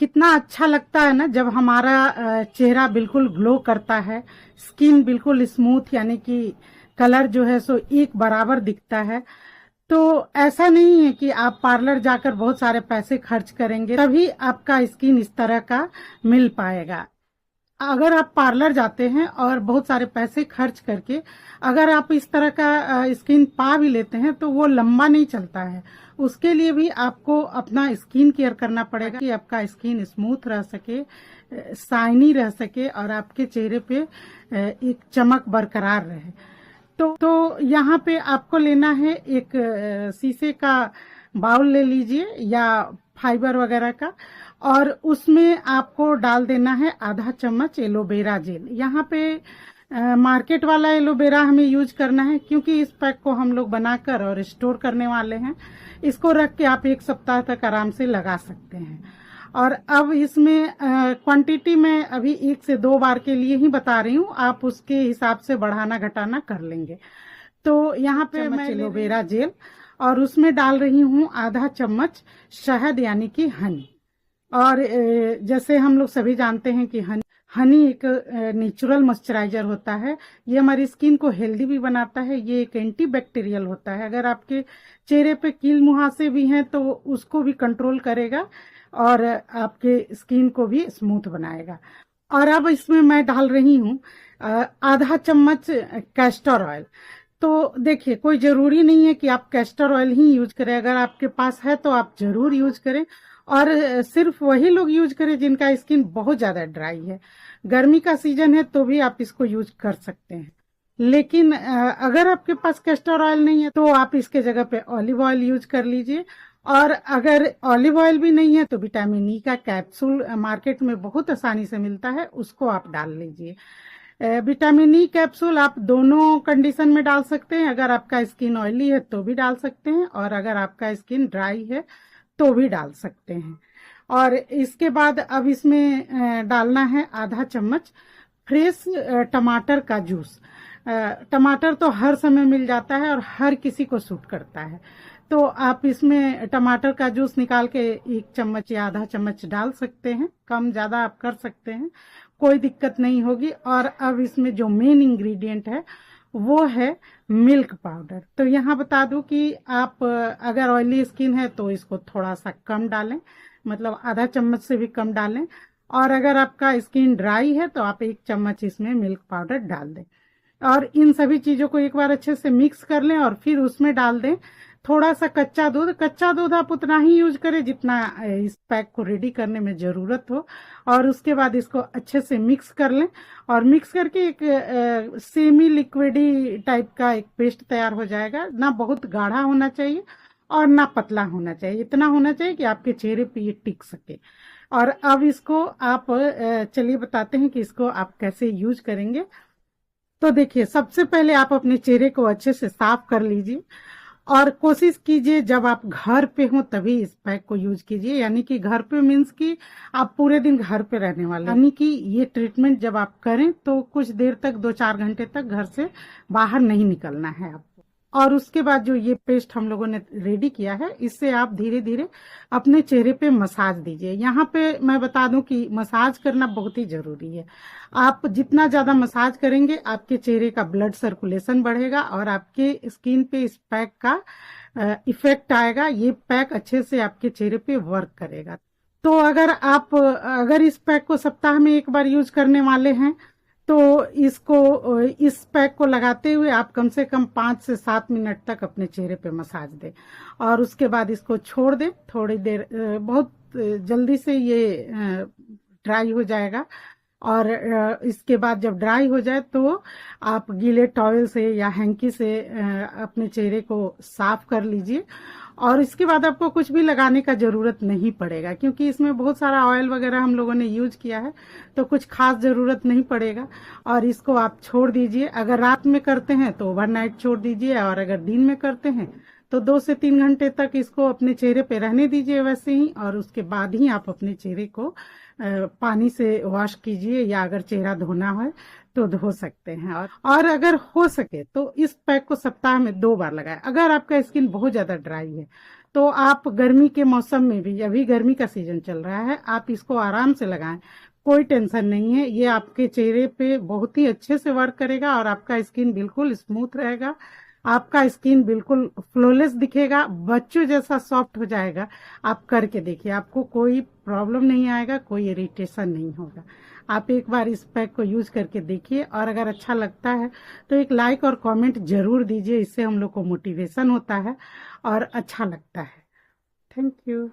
कितना अच्छा लगता है ना जब हमारा चेहरा बिल्कुल ग्लो करता है, स्किन बिल्कुल स्मूथ, यानी कि कलर जो है सो एक बराबर दिखता है। तो ऐसा नहीं है कि आप पार्लर जाकर बहुत सारे पैसे खर्च करेंगे तभी आपका स्किन इस तरह का मिल पाएगा। अगर आप पार्लर जाते हैं और बहुत सारे पैसे खर्च करके अगर आप इस तरह का स्किन पा भी लेते हैं तो वो लंबा नहीं चलता है। उसके लिए भी आपको अपना स्किन केयर करना पड़ेगा कि आपका स्किन स्मूथ रह सके, शाइनी रह सके और आपके चेहरे पे एक चमक बरकरार रहे। तो यहाँ पे आपको लेना है एक शीशे का बाउल ले लीजिए या फाइबर वगैरह का, और उसमें आपको डाल देना है आधा चम्मच एलोवेरा जेल। यहाँ पे मार्केट वाला एलोवेरा हमें यूज करना है क्योंकि इस पैक को हम लोग बनाकर और स्टोर करने वाले हैं। इसको रख के आप 1 सप्ताह तक आराम से लगा सकते हैं। और अब इसमें क्वांटिटी में अभी 1 से 2 बार के लिए ही बता रही हूँ, आप उसके हिसाब से बढ़ाना घटाना कर लेंगे। तो यहाँ पे मैं एलोवेरा जेल और उसमें डाल रही हूँ आधा चम्मच शहद यानी कि हनी। और जैसे हम लोग सभी जानते हैं कि हनी एक नेचुरल मॉइस्चराइजर होता है। ये हमारी स्किन को हेल्दी भी बनाता है, ये एक एंटी बैक्टीरियल होता है। अगर आपके चेहरे पे कील मुहासे भी हैं तो उसको भी कंट्रोल करेगा और आपके स्किन को भी स्मूथ बनाएगा। और अब इसमें मैं डाल रही हूँ आधा चम्मच कैस्टर ऑयल। तो देखिए, कोई जरूरी नहीं है कि आप कैस्टर ऑयल ही यूज करें, अगर आपके पास है तो आप जरूर यूज करें। और सिर्फ वही लोग यूज करें जिनका स्किन बहुत ज्यादा ड्राई है। गर्मी का सीजन है तो भी आप इसको यूज कर सकते हैं। लेकिन अगर आपके पास कैस्टर ऑयल नहीं है तो आप इसके जगह पे ऑलिव ऑयल यूज कर लीजिए। और अगर ऑलिव ऑयल भी नहीं है तो विटामिन ई का कैप्सूल मार्केट में बहुत आसानी से मिलता है, उसको आप डाल लीजिए। विटामिन ई कैप्सूल आप दोनों कंडीशन में डाल सकते हैं, अगर आपका स्किन ऑयली है तो भी डाल सकते हैं और अगर आपका स्किन ड्राई है तो भी डाल सकते हैं। और इसके बाद अब इसमें डालना है आधा चम्मच फ्रेश टमाटर का जूस। टमाटर तो हर समय मिल जाता है और हर किसी को सूट करता है, तो आप इसमें टमाटर का जूस निकाल के 1 चम्मच या आधा चम्मच डाल सकते हैं, कम ज्यादा आप कर सकते हैं, कोई दिक्कत नहीं होगी। और अब इसमें जो मेन इंग्रेडिएंट है वो है मिल्क पाउडर। तो यहाँ बता दूं कि आप अगर ऑयली स्किन है तो इसको थोड़ा सा कम डालें, मतलब आधा चम्मच से भी कम डालें। और अगर आपका स्किन ड्राई है तो आप 1 चम्मच इसमें मिल्क पाउडर डाल दें और इन सभी चीजों को एक बार अच्छे से मिक्स कर लें और फिर उसमें डाल दें थोड़ा सा कच्चा दूध। कच्चा दूध आप उतना ही यूज करें जितना इस पैक को रेडी करने में जरूरत हो। और उसके बाद इसको अच्छे से मिक्स कर लें और मिक्स करके एक सेमी लिक्विडी टाइप का एक पेस्ट तैयार हो जाएगा। ना बहुत गाढ़ा होना चाहिए और ना पतला होना चाहिए, इतना होना चाहिए कि आपके चेहरे पे ये टिक सके। और अब इसको आप चलिए बताते हैं कि इसको आप कैसे यूज करेंगे। तो देखिए, सबसे पहले आप अपने चेहरे को अच्छे से साफ कर लीजिए और कोशिश कीजिए जब आप घर पे हो तभी इस पैक को यूज कीजिए। यानी कि घर पे मीन्स कि आप पूरे दिन घर पे रहने वाले, यानी कि ये ट्रीटमेंट जब आप करें तो कुछ देर तक 2-4 घंटे तक घर से बाहर नहीं निकलना है आपको। और उसके बाद जो ये पेस्ट हम लोगों ने रेडी किया है इससे आप धीरे धीरे अपने चेहरे पे मसाज दीजिए। यहाँ पे मैं बता दूं कि मसाज करना बहुत ही जरूरी है। आप जितना ज्यादा मसाज करेंगे आपके चेहरे का ब्लड सर्कुलेशन बढ़ेगा और आपके स्किन पे इस पैक का इफेक्ट आएगा। ये पैक अच्छे से आपके चेहरे पे वर्क करेगा। तो अगर इस पैक को सप्ताह में 1 बार यूज करने वाले हैं तो इस पैक को लगाते हुए आप कम से कम 5 से 7 मिनट तक अपने चेहरे पे मसाज दें और उसके बाद इसको छोड़ दें थोड़ी देर। बहुत जल्दी से ये ड्राई हो जाएगा और इसके बाद जब ड्राई हो जाए तो आप गीले टॉवल से या हैंकी से अपने चेहरे को साफ कर लीजिए। और इसके बाद आपको कुछ भी लगाने का जरूरत नहीं पड़ेगा क्योंकि इसमें बहुत सारा ऑयल वगैरह हम लोगों ने यूज किया है, तो कुछ खास जरूरत नहीं पड़ेगा। और इसको आप छोड़ दीजिए। अगर रात में करते हैं तो ओवरनाइट छोड़ दीजिए और अगर दिन में करते हैं तो 2 से 3 घंटे तक इसको अपने चेहरे पे रहने दीजिए वैसे ही। और उसके बाद ही आप अपने चेहरे को पानी से वॉश कीजिए या अगर चेहरा धोना है तो धो सकते हैं। और अगर हो सके तो इस पैक को सप्ताह में 2 बार लगाएं। अगर आपका स्किन बहुत ज्यादा ड्राई है तो आप गर्मी के मौसम में भी, अभी गर्मी का सीजन चल रहा है, आप इसको आराम से लगाएं, कोई टेंशन नहीं है। ये आपके चेहरे पे बहुत ही अच्छे से वर्क करेगा और आपका स्किन बिल्कुल स्मूथ रहेगा, आपका स्किन बिल्कुल फ्लॉलेस दिखेगा, बच्चों जैसा सॉफ्ट हो जाएगा। आप करके देखिए, आपको कोई प्रॉब्लम नहीं आएगा, कोई इरिटेशन नहीं होगा। आप एक बार इस पैक को यूज करके देखिए, और अगर अच्छा लगता है तो एक लाइक और कमेंट जरूर दीजिए, इससे हम लोग को मोटिवेशन होता है और अच्छा लगता है। Thank you.